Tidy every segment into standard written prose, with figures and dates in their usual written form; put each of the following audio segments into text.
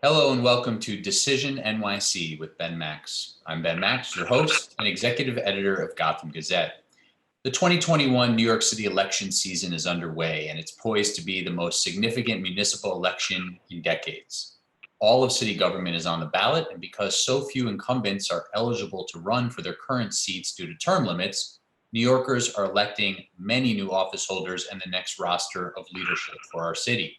Hello and welcome to Decision NYC with Ben Max. I'm Ben Max, your host and executive editor of Gotham Gazette. The 2021 New York City election season is underway, and it's poised to be the most significant municipal election in decades. All of city government is on the ballot, and because so few incumbents are eligible to run for their current seats due to term limits, New Yorkers are electing many new office holders and the next roster of leadership for our city.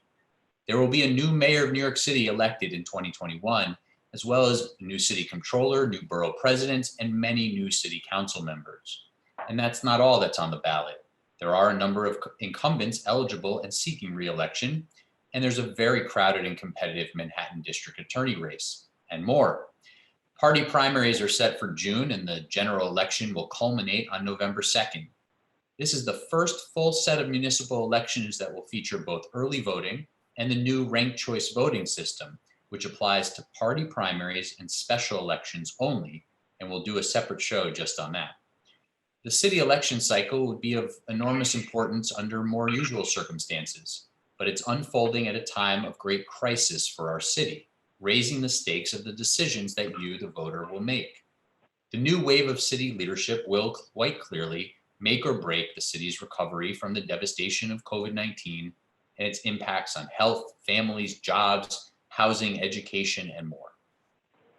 There will be a new mayor of New York City elected in 2021, as well as a new city comptroller, new borough presidents, and many new city council members. And that's not all that's on the ballot. There are a number of incumbents eligible and seeking re-election, and there's a very crowded and competitive Manhattan district attorney race, and more. Party primaries are set for June, and the general election will culminate on November 2nd. This is the first full set of municipal elections that will feature both early voting and the new ranked choice voting system, which applies to party primaries and special elections only, and we'll do a separate show just on that. The city election cycle would be of enormous importance under more usual circumstances, but it's unfolding at a time of great crisis for our city, raising the stakes of the decisions that you, the voter, will make. The new wave of city leadership will quite clearly make or break the city's recovery from the devastation of COVID-19 and its impacts on health, families, jobs, housing, education, and more.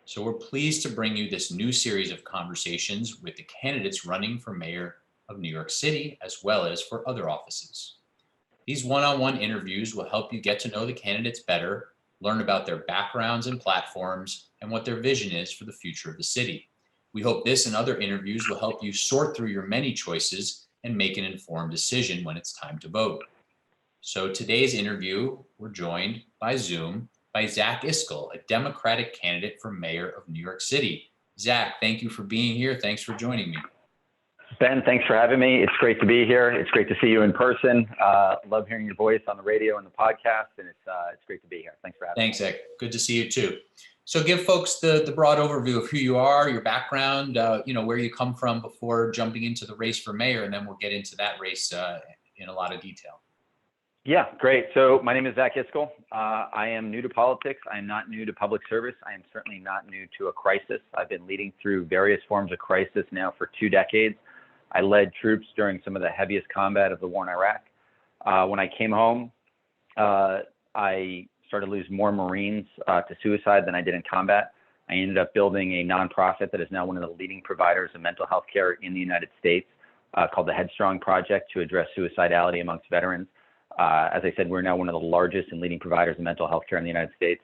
So we're pleased to bring you this new series of conversations with the candidates running for mayor of New York City, as well as for other offices. These one-on-one interviews will help you get to know the candidates better, learn about their backgrounds and platforms, and what their vision is for the future of the city. We hope this and other interviews will help you sort through your many choices and make an informed decision when it's time to vote. So today's interview, we're joined by Zoom by Zach Iscol, a Democratic candidate for mayor of New York City. Zach, thank you for being here. Thanks for joining me. Ben, thanks for having me. It's great to be here. It's great to see you in person. Love hearing your voice on the radio and the podcast, and it's great to be here. Thanks for having me. Thanks, Zach. Good to see you too. So give folks the broad overview of who you are, your background, where you come from before jumping into the race for mayor, and then we'll get into that race in a lot of detail. Yeah, great. So my name is Zach Iscol. I am new to politics. I am not new to public service. I am certainly not new to a crisis. I've been leading through various forms of crisis now for 2 decades. I led troops during some of the heaviest combat of the war in Iraq. When I came home, I started to lose more Marines to suicide than I did in combat. I ended up building a nonprofit that is now one of the leading providers of mental health care in the United States, called the Headstrong Project, to address suicidality amongst veterans. As I said, we're now one of the largest and leading providers of mental health care in the United States.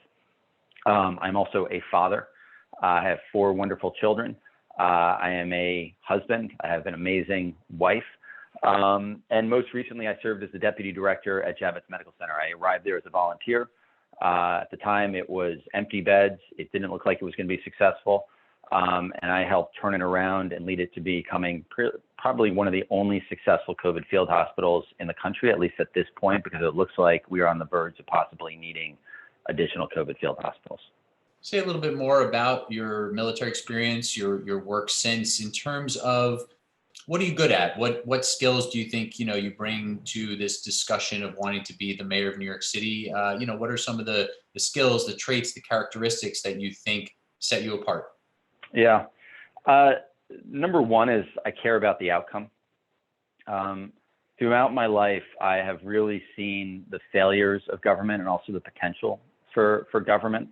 I'm also a father. I have 4 wonderful children. I am a husband. I have an amazing wife. And most recently, I served as the deputy director at Javits Medical Center. I arrived there as a volunteer. At the time, it was empty beds. It didn't look like it was going to be successful. And I helped turn it around and lead it to becoming probably one of the only successful COVID field hospitals in the country, at least at this point, because it looks like we are on the verge of possibly needing additional COVID field hospitals. Say a little bit more about your military experience, your work since, in terms of what are you good at? What skills do you think you bring to this discussion of wanting to be the mayor of New York City? What are some of the skills, the traits, the characteristics that you think set you apart? Yeah. Number one is I care about the outcome. Throughout my life, I have really seen the failures of government and also the potential for government.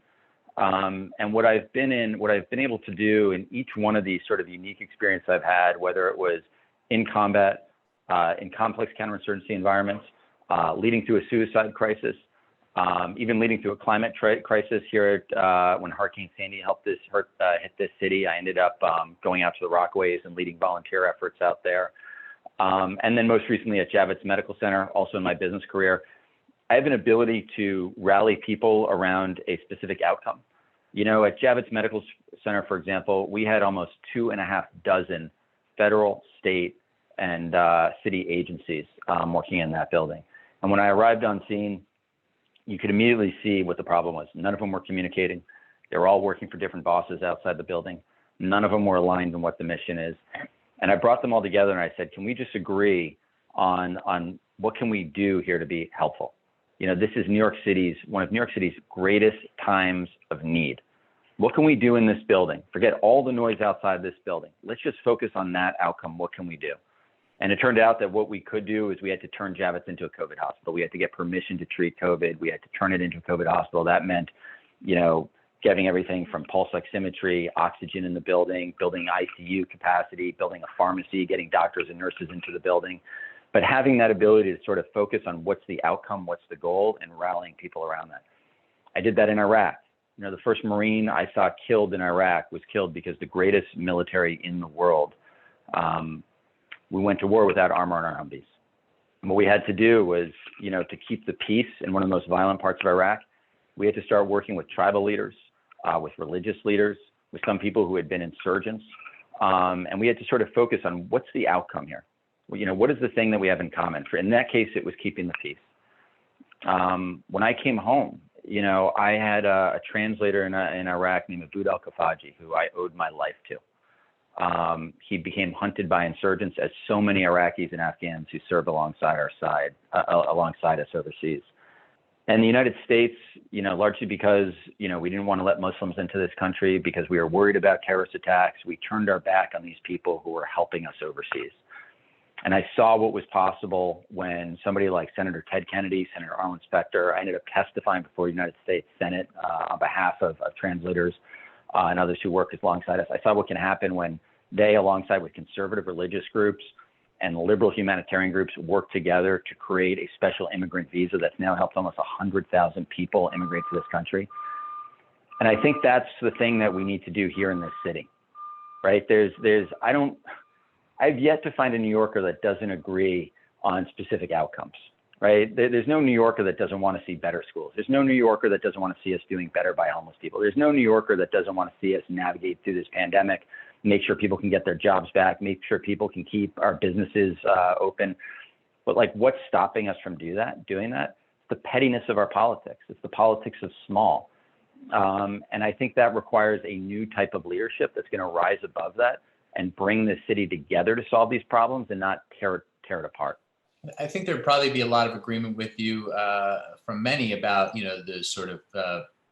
And what I've been able to do in each one of these sort of unique experiences I've had, whether it was in combat, in complex counterinsurgency environments, leading to a suicide crisis, even leading to a climate crisis here when Hurricane Sandy hit this city. I ended up going out to the Rockaways and leading volunteer efforts out there. And then most recently at Javits Medical Center, also in my business career, I have an ability to rally people around a specific outcome. At Javits Medical Center, for example, we had almost 2.5 dozen federal, state, and city agencies working in that building. And when I arrived on scene, you could immediately see what the problem was. None of them were communicating. They were all working for different bosses outside the building. None of them were aligned on what the mission is. And I brought them all together and I said, can we just agree on what can we do here to be helpful? this is one of New York City's greatest times of need. What can we do in this building? Forget all the noise outside this building. Let's just focus on that outcome. What can we do? And it turned out that what we could do is we had to turn Javits into a COVID hospital. We had to get permission to treat COVID. We had to turn it into a COVID hospital. That meant, getting everything from pulse oximetry, oxygen in the building, building ICU capacity, building a pharmacy, getting doctors and nurses into the building. But having that ability to sort of focus on what's the outcome, what's the goal, and rallying people around that. I did that in Iraq. The first Marine I saw killed in Iraq was killed because the greatest military in the world, we went to war without armor on our Humvees. And what we had to do was, to keep the peace in one of the most violent parts of Iraq, we had to start working with tribal leaders, with religious leaders, with some people who had been insurgents. And we had to sort of focus on what's the outcome here? What is the thing that we have in common? In that case, it was keeping the peace. When I came home, I had a translator in Iraq named Aboud al-Kafaji, who I owed my life to. He became hunted by insurgents, as so many Iraqis and Afghans who served alongside us overseas. And the United States, largely because, we didn't want to let Muslims into this country because we were worried about terrorist attacks, we turned our back on these people who were helping us overseas. And I saw what was possible when somebody like Senator Ted Kennedy, Senator Arlen Specter, I ended up testifying before the United States Senate on behalf of translators and others who work alongside us. I saw what can happen when they, alongside with conservative religious groups and liberal humanitarian groups, work together to create a special immigrant visa that's now helped almost 100,000 people immigrate to this country. And I think that's the thing that we need to do here in this city, right? I've yet to find a New Yorker that doesn't agree on specific outcomes, right? There's no New Yorker that doesn't want to see better schools. There's no New Yorker that doesn't want to see us doing better by homeless people. There's no New Yorker that doesn't want to see us navigate through this pandemic, make sure people can get their jobs back, make sure people can keep our businesses open. But what's stopping us from doing that? It's the pettiness of our politics. It's the politics of small. And I think that requires a new type of leadership that's going to rise above that and bring the city together to solve these problems and not tear it apart. I think there'd probably be a lot of agreement with you from many about, the sort of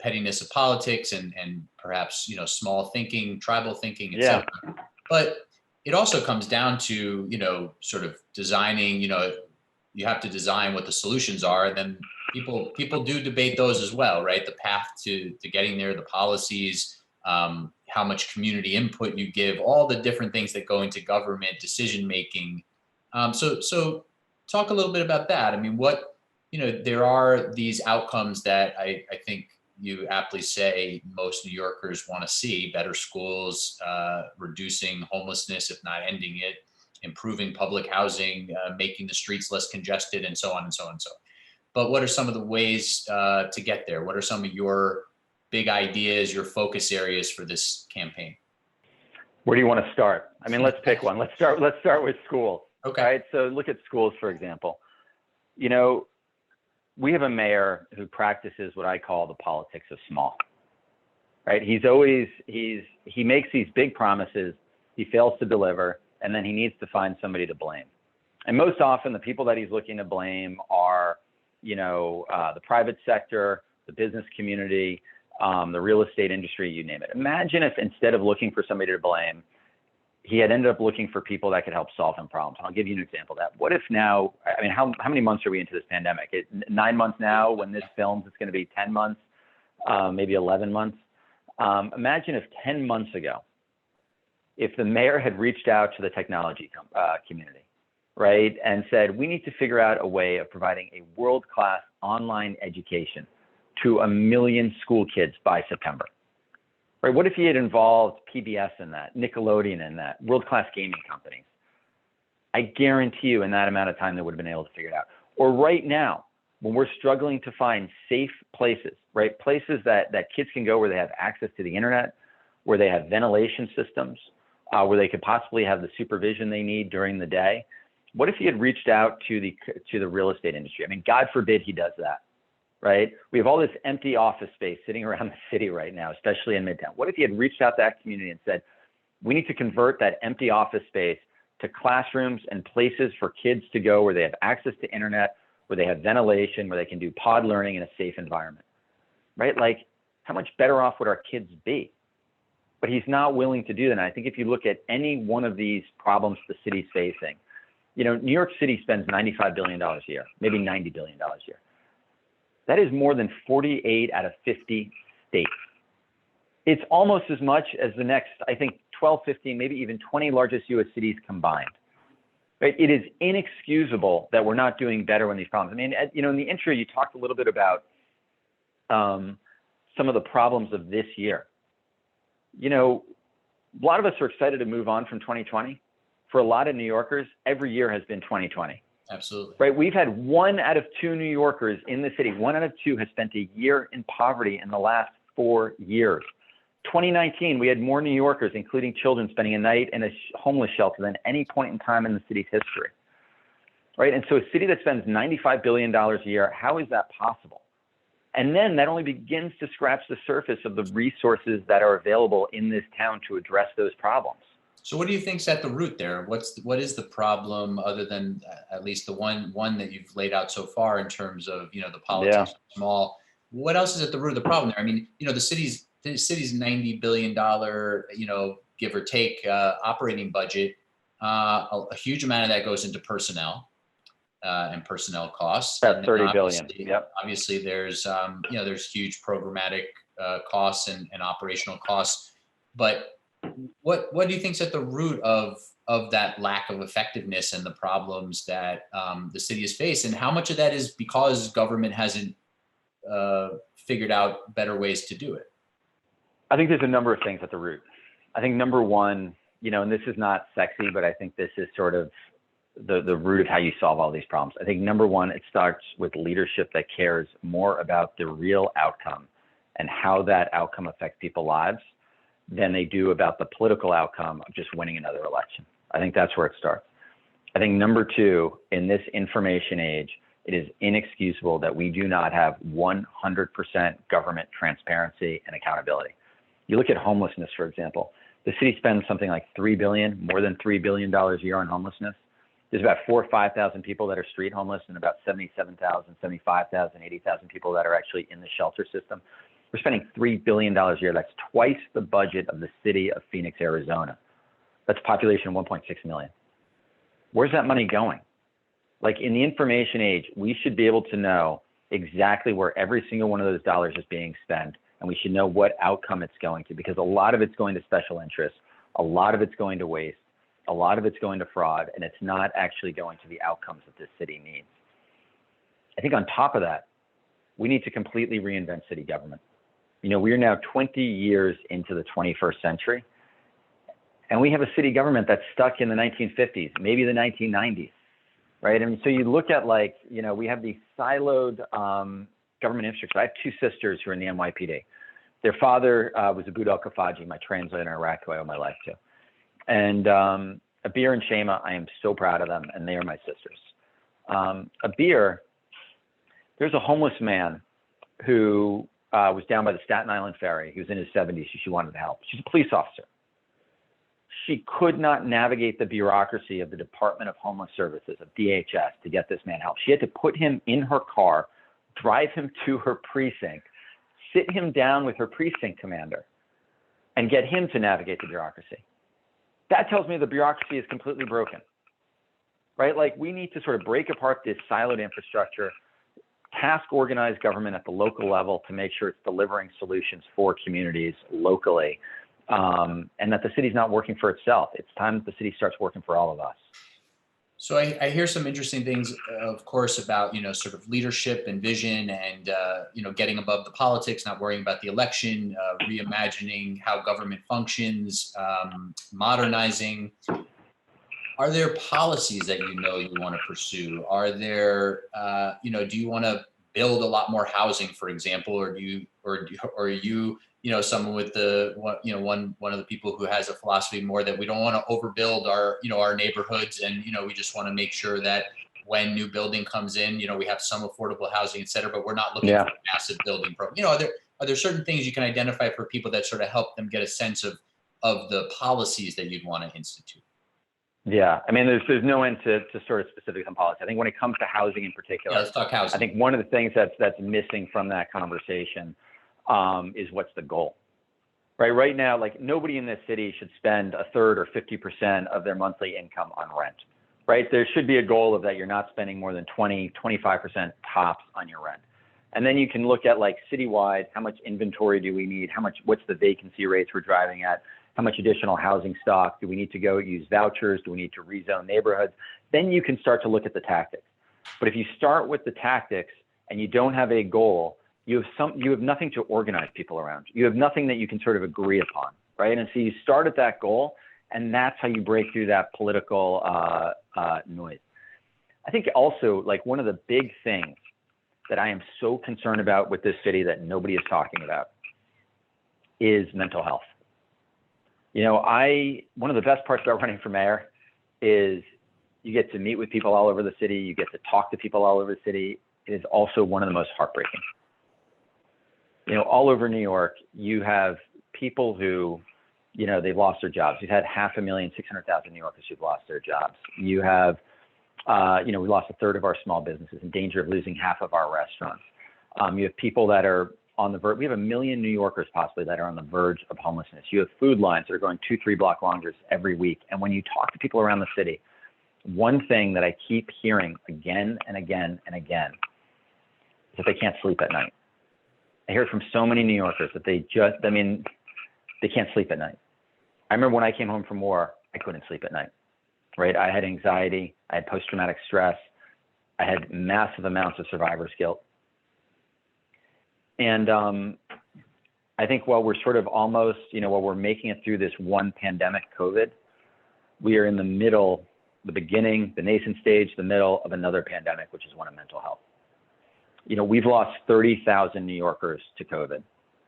pettiness of politics and perhaps, small thinking, tribal thinking, et cetera. But it also comes down to, sort of designing, you have to design what the solutions are. And then people do debate those as well, right? The path to getting there, the policies, how much community input you give, all the different things that go into government decision-making. So talk a little bit about that. I mean, there are these outcomes that I think you aptly say most New Yorkers want to see: better schools, reducing homelessness, if not ending it, improving public housing, making the streets less congested, and so on and so on and so on. But what are some of the ways to get there? What are some of your big ideas, your focus areas for this campaign? Where do you want to start? I mean, let's pick one. Let's start with schools. Okay. Right. So look at schools, for example. We have a mayor who practices what I call the politics of small. Right. He makes these big promises, he fails to deliver, and then he needs to find somebody to blame. And most often the people that he's looking to blame are, the private sector, the business community, the real estate industry, you name it. Imagine if instead of looking for somebody to blame, he had ended up looking for people that could help solve him problems. I'll give you an example of that. What if now, I mean, how many months are we into this pandemic? 9 months now. When this films, it's going to be 10 months, maybe 11 months. Imagine if 10 months ago, if the mayor had reached out to the technology community, right, and said, we need to figure out a way of providing a world-class online education to 1 million school kids by September. Right? What if he had involved PBS in that, Nickelodeon in that, world-class gaming companies? I guarantee you in that amount of time they would have been able to figure it out. Or right now, when we're struggling to find safe places, right? Places that kids can go where they have access to the internet, where they have ventilation systems, where they could possibly have the supervision they need during the day. What if he had reached out to the real estate industry? I mean, God forbid he does that. Right? We have all this empty office space sitting around the city right now, especially in Midtown. What if he had reached out to that community and said, we need to convert that empty office space to classrooms and places for kids to go where they have access to internet, where they have ventilation, where they can do pod learning in a safe environment, right? Like, how much better off would our kids be? But he's not willing to do that. And I think if you look at any one of these problems the city's facing, you know, New York City spends $95 billion a year, maybe $90 billion a year. That is more than 48 out of 50 states. It's almost as much as the next, I think, 12, 15, maybe even 20 largest US cities combined. Right? It is inexcusable that we're not doing better on these problems. I mean, you know, in the intro, you talked a little bit about some of the problems of this year. You know, a lot of us are excited to move on from 2020. For a lot of New Yorkers, every year has been 2020. Absolutely. Right? We've had 1 out of 2 New Yorkers in the city, 1 out of 2 has spent a year in poverty in the last 4 years. 2019, we had more New Yorkers, including children, spending a night in a homeless shelter than any point in time in the city's history. Right? And so a city that spends $95 billion a year, how is that possible? And then that only begins to scratch the surface of the resources that are available in this town to address those problems. So what do you think's at the root there? What is the problem, other than at least the one that you've laid out so far in terms of, you know, the politics small? What else is at the root of the problem there? I mean, you know, the city's $90 billion, you know, give or take, operating budget. A huge amount of that goes into personnel and personnel costs. About 30 billion. Yep. Obviously, there's you know, there's huge programmatic costs and operational costs. But what do you think's at the root of that lack of effectiveness and the problems that the city has faced, and how much of that is because government hasn't figured out better ways to do it? I think there's a number of things at the root. I think number one, you know, and this is not sexy, but I think this is sort of the root of how you solve all these problems. I think number one, it starts with leadership that cares more about the real outcome and how that outcome affects people's lives than they do about the political outcome of just winning another election. I think that's where it starts. I think number two, in this information age, it is inexcusable that we do not have 100% government transparency and accountability. You look at homelessness, for example. The city spends something like $3 billion, more than $3 billion a year on homelessness. There's about 4,000 or 5,000 people that are street homeless, and about 77,000, 75,000, 80,000 people that are actually in the shelter system. We're spending $3 billion a year. That's twice the budget of the city of Phoenix, Arizona. That's a population of 1.6 million. Where's that money going? Like, in the information age, we should be able to know exactly where every single one of those dollars is being spent, and we should know what outcome it's going to, because a lot of it's going to special interests, a lot of it's going to waste, a lot of it's going to fraud, and it's not actually going to the outcomes that this city needs. I think on top of that, we need to completely reinvent city government. You know, we are now 20 years into the 21st century, and we have a city government that's stuck in the 1950s, maybe the 1990s, right? And so you look at, like, you know, we have these siloed government infrastructure. I have two sisters who are in the NYPD. Their father was Abu al-Kafaji, my translator in Iraq, who I owe my life to. And Abir and Shema, I am so proud of them, and they are my sisters. Abir, there's a homeless man who was down by the Staten Island ferry. He was in his 70s. She wanted to help. She's a police officer. She could not navigate the bureaucracy of the Department of Homeless Services, of DHS, to get this man help. She had to put him in her car, drive him to her precinct, sit him down with her precinct commander, and get him to navigate the bureaucracy. That tells me the bureaucracy is completely broken, right? Like, we need to sort of break apart this siloed infrastructure, task organize government at the local level to make sure it's delivering solutions for communities locally, and that the city's not working for itself. It's time that the city starts working for all of us. So I hear some interesting things, of course, about, you know, sort of leadership and vision and, you know, getting above the politics, not worrying about the election, reimagining how government functions, modernizing. Are there policies that you know you want to pursue? Are there, you know, do you want to build a lot more housing, for example, or are you, you know, someone with one of the people who has a philosophy more that we don't want to overbuild our, you know, our neighborhoods, and, you know, we just want to make sure that when new building comes in, you know, we have some affordable housing, et cetera, but we're not looking for a massive building program. You know, are there certain things you can identify for people that sort of help them get a sense of the policies that you'd want to institute? Yeah, I mean, there's no end to sort of specifics on policy. I think when it comes to housing in particular, Yeah, let's talk housing. I think one of the things that's missing from that conversation is what's the goal, right? Right now, like nobody in this city should spend a third or 50% of their monthly income on rent, right? There should be a goal of that you're not spending more than 25% tops on your rent. And then you can look at like citywide, how much inventory do we need? What's the vacancy rates we're driving at? How much additional housing stock? Do we need to go use vouchers? Do we need to rezone neighborhoods? Then you can start to look at the tactics. But if you start with the tactics and you don't have a goal, you have nothing to organize people around. You have nothing that you can sort of agree upon, right? And so you start at that goal, and that's how you break through that political noise. I think also like one of the big things that I am so concerned about with this city that nobody is talking about is mental health. You know, one of the best parts about running for mayor is you get to meet with people all over the city. You get to talk to people all over the city. It is also one of the most heartbreaking. You know, all over New York, you have people who, you know, they've lost their jobs. You've had 500,600,000 New Yorkers who've lost their jobs. You have, you know, we lost a third of our small businesses, in danger of losing half of our restaurants. You have people that are on the verge. We have 1 million New Yorkers possibly that are on the verge of homelessness. You have food lines that are going 2-3 block longer every week. And when you talk to people around the city, one thing that I keep hearing again and again and again is that they can't sleep at night. I hear it from so many New Yorkers that they can't sleep at night. I remember when I came home from war, I couldn't sleep at night, right? I had anxiety, I had post-traumatic stress, I had massive amounts of survivor's guilt. And I think while we're sort of almost, you know, while we're making it through this one pandemic, COVID, we are in the middle, the beginning, the nascent stage, the middle of another pandemic, which is one of mental health. You know, we've lost 30,000 New Yorkers to COVID,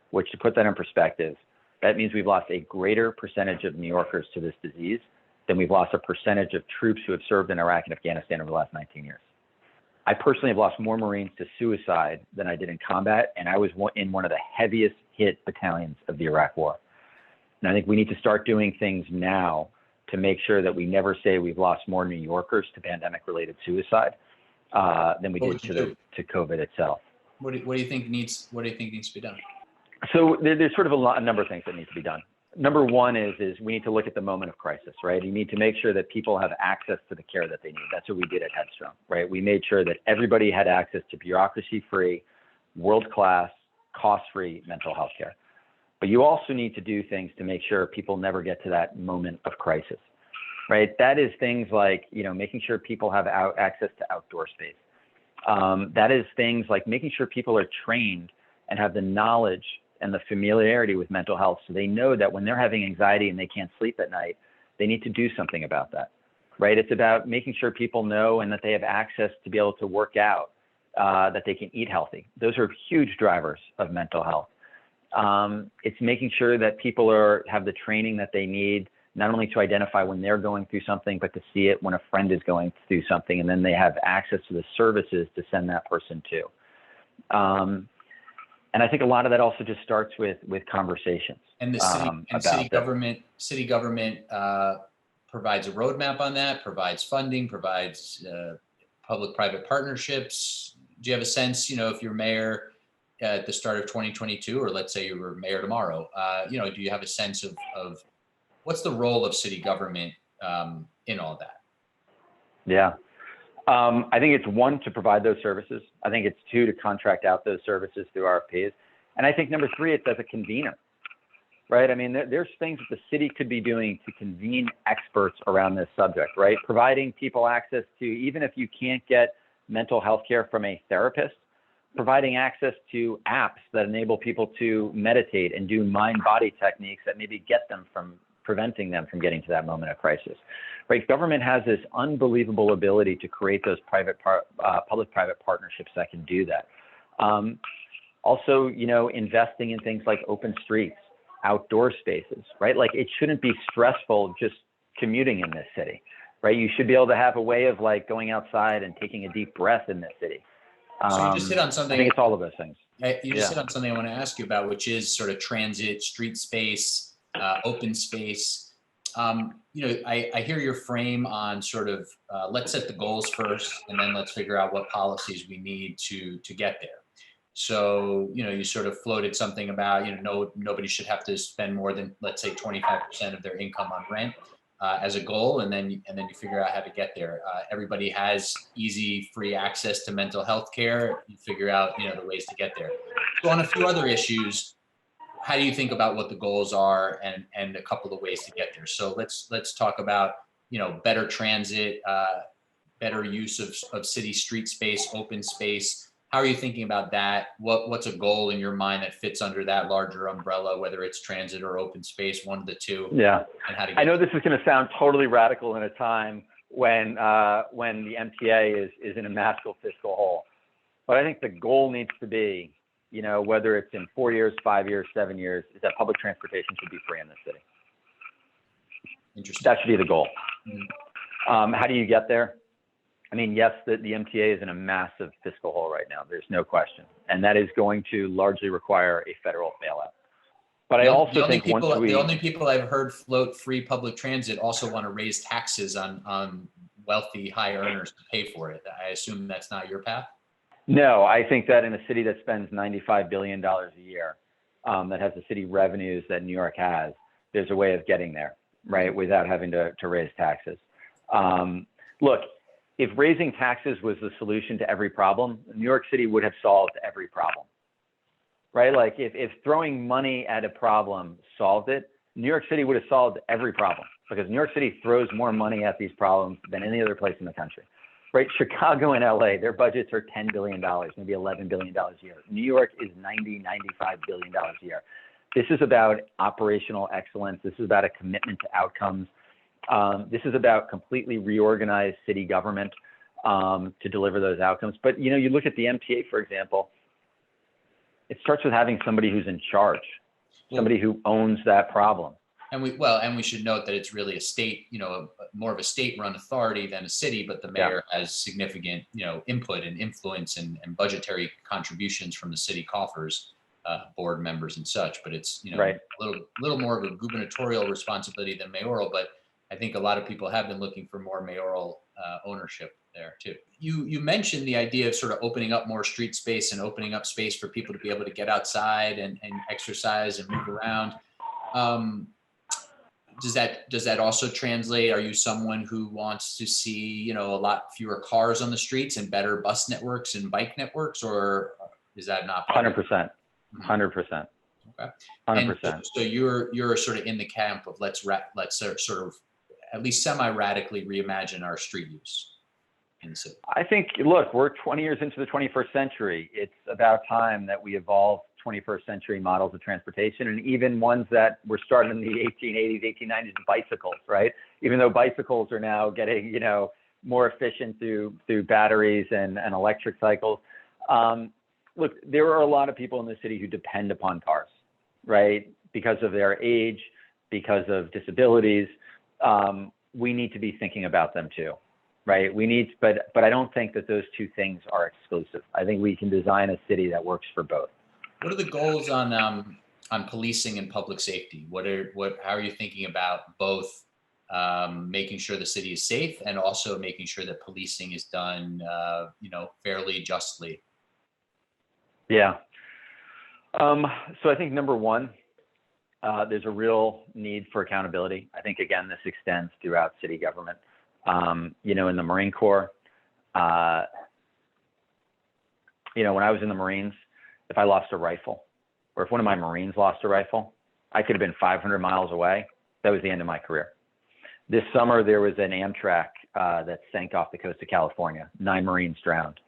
which, to put that in perspective, that means we've lost a greater percentage of New Yorkers to this disease than we've lost a percentage of troops who have served in Iraq and Afghanistan over the last 19 years. I personally have lost more Marines to suicide than I did in combat, and I was in one of the heaviest hit battalions of the Iraq War. And I think we need to start doing things now to make sure that we never say we've lost more New Yorkers to pandemic-related suicide than we did to COVID itself. What do you think needs to be done? So there's sort of a number of things that need to be done. Number one is we need to look at the moment of crisis, right? You need to make sure that people have access to the care that they need. That's what we did at Headstrong, right? We made sure that everybody had access to bureaucracy-free, world-class, cost-free mental health care. But you also need to do things to make sure people never get to that moment of crisis, right? That is things like, you know, making sure people have access to outdoor space. That is things like making sure people are trained and have the knowledge and the familiarity with mental health, so they know that when they're having anxiety and they can't sleep at night, they need to do something about that, right? It's about making sure people know and that they have access to be able to work out, that they can eat healthy. Those are huge drivers of mental health. It's making sure that people have the training that they need, not only to identify when they're going through something, but to see it when a friend is going through something, and then they have access to the services to send that person to. And I think a lot of that also just starts with conversations. And the city government provides a roadmap on that, provides funding, provides public-private partnerships. Do you have a sense, you know, if you're mayor at the start of 2022, or let's say you were mayor tomorrow, you know, do you have a sense of what's the role of city government in all that? Yeah. I think it's one, to provide those services. I think it's two, to contract out those services through RFPs. And I think number three, it's as a convener, right? I mean, there's things that the city could be doing to convene experts around this subject, right? Providing people access to, even if you can't get mental health care from a therapist, providing access to apps that enable people to meditate and do mind-body techniques that maybe preventing them from getting to that moment of crisis, right? Government has this unbelievable ability to create those public-private partnerships that can do that. Also, you know, investing in things like open streets, outdoor spaces, right? Like, it shouldn't be stressful just commuting in this city, right? You should be able to have a way of like going outside and taking a deep breath in this city. So you just hit on something. I think it's all of those things. You just hit on something I want to ask you about, which is sort of transit, street space, open space. I hear your frame on sort of let's set the goals first, and then let's figure out what policies we need to get there. So, you sort of floated something about, nobody should have to spend more than, let's say, 25% of their income on rent as a goal, and then you figure out how to get there. Everybody has easy, free access to mental health care. You figure out, the ways to get there. So on a few other issues, how do you think about what the goals are and a couple of ways to get there? So let's talk about, better transit, better use of city street space, open space. How are you thinking about that? What's a goal in your mind that fits under that larger umbrella, whether it's transit or open space, one of the two? Yeah. And how to get I know this is going to sound totally radical in a time when the MTA is in a massive fiscal hole. But I think the goal needs to be, whether it's in 4 years, 5 years, 7 years, is that public transportation should be free in this city. Interesting. That should be the goal. Mm-hmm. How do you get there? I mean, yes, the MTA is in a massive fiscal hole right now. There's no question. And that is going to largely require a federal bailout. But I also think the only people I've heard float free public transit also want to raise taxes on wealthy high earners to pay for it. I assume that's not your path? No, I think that in a city that spends $95 billion a year, that has the city revenues that New York has, there's a way of getting there, right, without having to raise taxes. Look, if raising taxes was the solution to every problem, New York City would have solved every problem, right? Like if throwing money at a problem solved it, New York City would have solved every problem, because New York City throws more money at these problems than any other place in the country, right? Chicago and LA, their budgets are $10 billion, maybe $11 billion a year. New York is $95 billion a year. This is about operational excellence. This is about a commitment to outcomes. This is about completely reorganized city government to deliver those outcomes. But, you look at the MTA, for example, it starts with having somebody who's in charge, somebody who owns that problem. And we should note that it's really a state, more of a state-run authority than a city, but the mayor has significant, input and influence and budgetary contributions from the city coffers, board members and such. But it's, right. a little more of a gubernatorial responsibility than mayoral. But I think a lot of people have been looking for more mayoral ownership there too. You mentioned the idea of sort of opening up more street space and opening up space for people to be able to get outside and exercise and move around. Does that also translate? Are you someone who wants to see, a lot fewer cars on the streets and better bus networks and bike networks, or is that not? 100%. 100%. Okay. 100%. So you're sort of in the camp of let's sort of at least semi-radically reimagine our street use in the city. I think, look, we're 20 years into the 21st century. It's about time that we evolve 21st century models of transportation, and even ones that were started in the 1880s, 1890s, bicycles, right? Even though bicycles are now getting, more efficient through batteries and electric cycles. Look, there are a lot of people in the city who depend upon cars, right? Because of their age, because of disabilities. We need to be thinking about them too, right? But I don't think that those two things are exclusive. I think we can design a city that works for both. What are the goals on policing and public safety? How are you thinking about both making sure the city is safe and also making sure that policing is done, fairly, justly? Yeah. So I think number one, there's a real need for accountability. I think, again, this extends throughout city government. In the Marine Corps, when I was in the Marines, if I lost a rifle, or if one of my Marines lost a rifle, I could have been 500 miles away. That was the end of my career. This summer, there was an Amtrak that sank off the coast of California. 9 Marines drowned.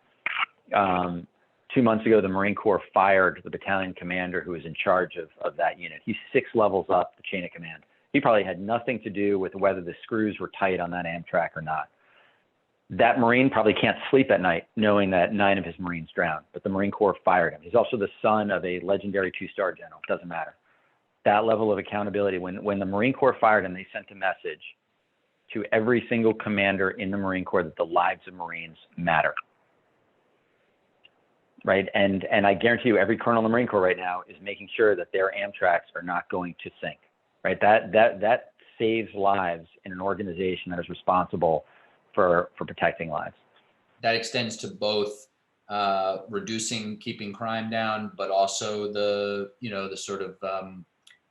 2 months ago, the Marine Corps fired the battalion commander who was in charge of that unit. He's 6 levels up the chain of command. He probably had nothing to do with whether the screws were tight on that Amtrak or not. That Marine probably can't sleep at night knowing that 9 of his Marines drowned, but the Marine Corps fired him. He's also the son of a legendary 2-star general. It doesn't matter. That level of accountability, when the Marine Corps fired him, they sent a message to every single commander in the Marine Corps that the lives of Marines matter. Right. And I guarantee you every colonel in the Marine Corps right now is making sure that their Amtraks are not going to sink. Right. That saves lives in an organization that is responsible for protecting lives. That extends to both reducing, keeping crime down, but also the sort of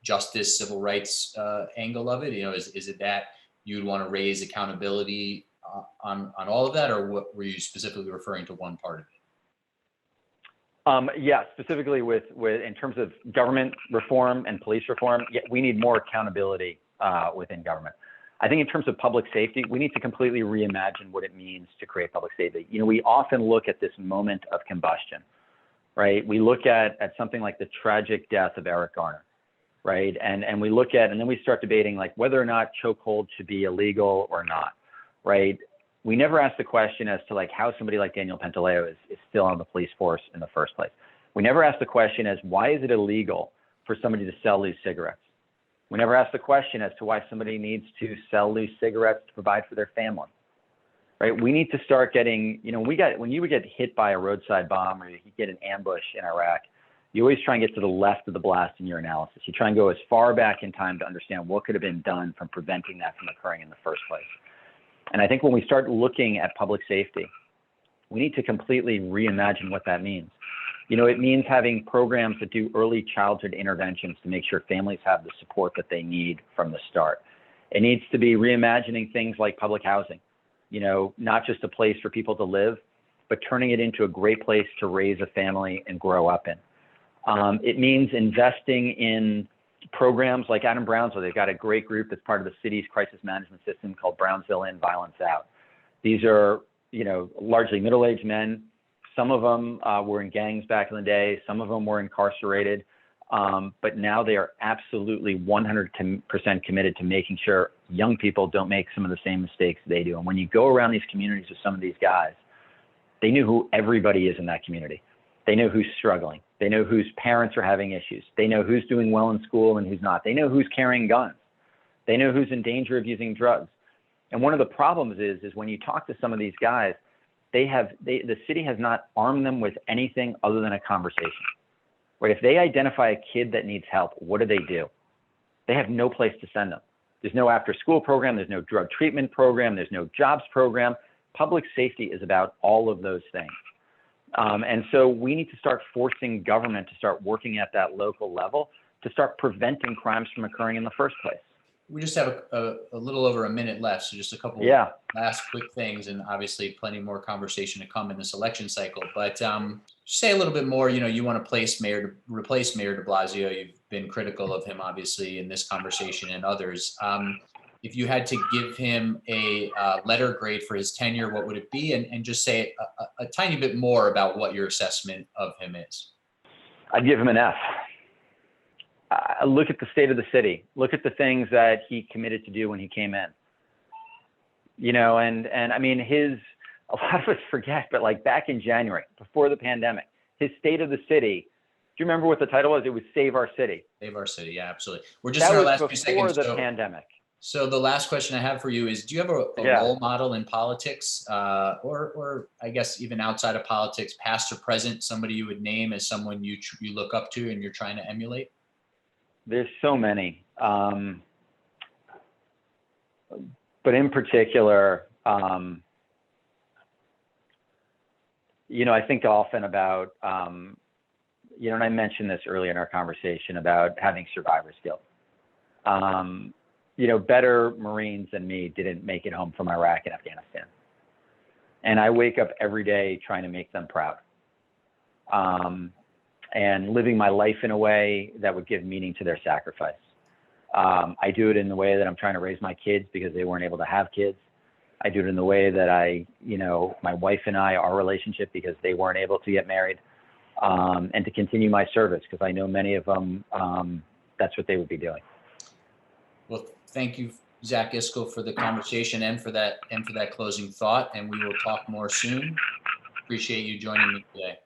justice, civil rights angle of it. Is it that you'd want to raise accountability on all of that, or what were you specifically referring to one part of it? Yeah, specifically with in terms of government reform and police reform, yeah, we need more accountability within government. I think in terms of public safety, we need to completely reimagine what it means to create public safety. We often look at this moment of combustion, right? We look at something like the tragic death of Eric Garner, right? And we look at, and then we start debating like whether or not chokehold should be illegal or not, right? We never ask the question as to like how somebody like Daniel Pantaleo is still on the police force in the first place. We never ask the question as why is it illegal for somebody to sell loose cigarettes? We never ask the question as to why somebody needs to sell loose cigarettes to provide for their family, right? We need to start getting, when you would get hit by a roadside bomb or you get an ambush in Iraq, you always try and get to the left of the blast in your analysis. You try and go as far back in time to understand what could have been done from preventing that from occurring in the first place. And I think when we start looking at public safety, we need to completely reimagine what that means. It means having programs that do early childhood interventions to make sure families have the support that they need from the start. It needs to be reimagining things like public housing, not just a place for people to live, but turning it into a great place to raise a family and grow up in. It means investing in programs like Adam Brownsville. They've got a great group that's part of the city's crisis management system called Brownsville In, Violence Out. These are, largely middle-aged men. Some of them were in gangs back in the day. Some of them were incarcerated. But now they are absolutely 100% committed to making sure young people don't make some of the same mistakes they do. And when you go around these communities with some of these guys, they knew who everybody is in that community. They know who's struggling. They know whose parents are having issues. They know who's doing well in school and who's not. They know who's carrying guns. They know who's in danger of using drugs. And one of the problems is when you talk to some of these guys, the city has not armed them with anything other than a conversation. Right? If they identify a kid that needs help, what do? They have no place to send them. There's no after-school program. There's no drug treatment program. There's no jobs program. Public safety is about all of those things. And so we need to start forcing government to start working at that local level to start preventing crimes from occurring in the first place. We just have a little over a minute left, so just a couple last quick things, and obviously plenty more conversation to come in this election cycle. But say a little bit more. You want to replace Mayor de Blasio. You've been critical of him, obviously, in this conversation and others. If you had to give him a letter grade for his tenure, what would it be? And just say a tiny bit more about what your assessment of him is. I'd give him an F. Look at the state of the city. Look at the things that he committed to do when he came in. And I mean, a lot of us forget, but like back in January, before the pandemic, his state of the city, do you remember what the title was? It was Save Our City. Save Our City, yeah, absolutely. We're just in our last few seconds. Before the pandemic. So the last question I have for you is, do you have a role model in politics, or I guess even outside of politics, past or present, somebody you would name as someone you look up to and you're trying to emulate? There's so many, but in particular, I think often about, and I mentioned this earlier in our conversation about having survivor's guilt. Better Marines than me didn't make it home from Iraq and Afghanistan. And I wake up every day trying to make them proud. And living my life in a way that would give meaning to their sacrifice. I do it in the way that I'm trying to raise my kids because they weren't able to have kids. I do it in the way that my wife and I, our relationship, because they weren't able to get married, and to continue my service because I know many of them, that's what they would be doing. Well, thank you, Zach Iscol, for the conversation and for that closing thought. And we will talk more soon. Appreciate you joining me today.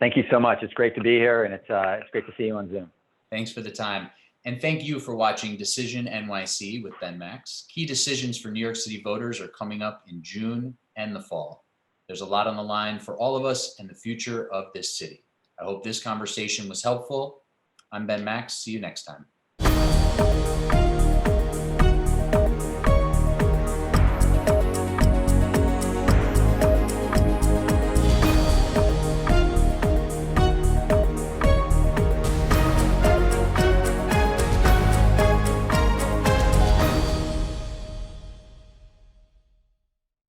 Thank you so much. It's great to be here, and it's great to see you on Zoom. Thanks for the time. And thank you for watching Decision NYC with Ben Max. Key decisions for New York City voters are coming up in June and the fall. There's a lot on the line for all of us and the future of this city. I hope this conversation was helpful. I'm Ben Max. See you next time.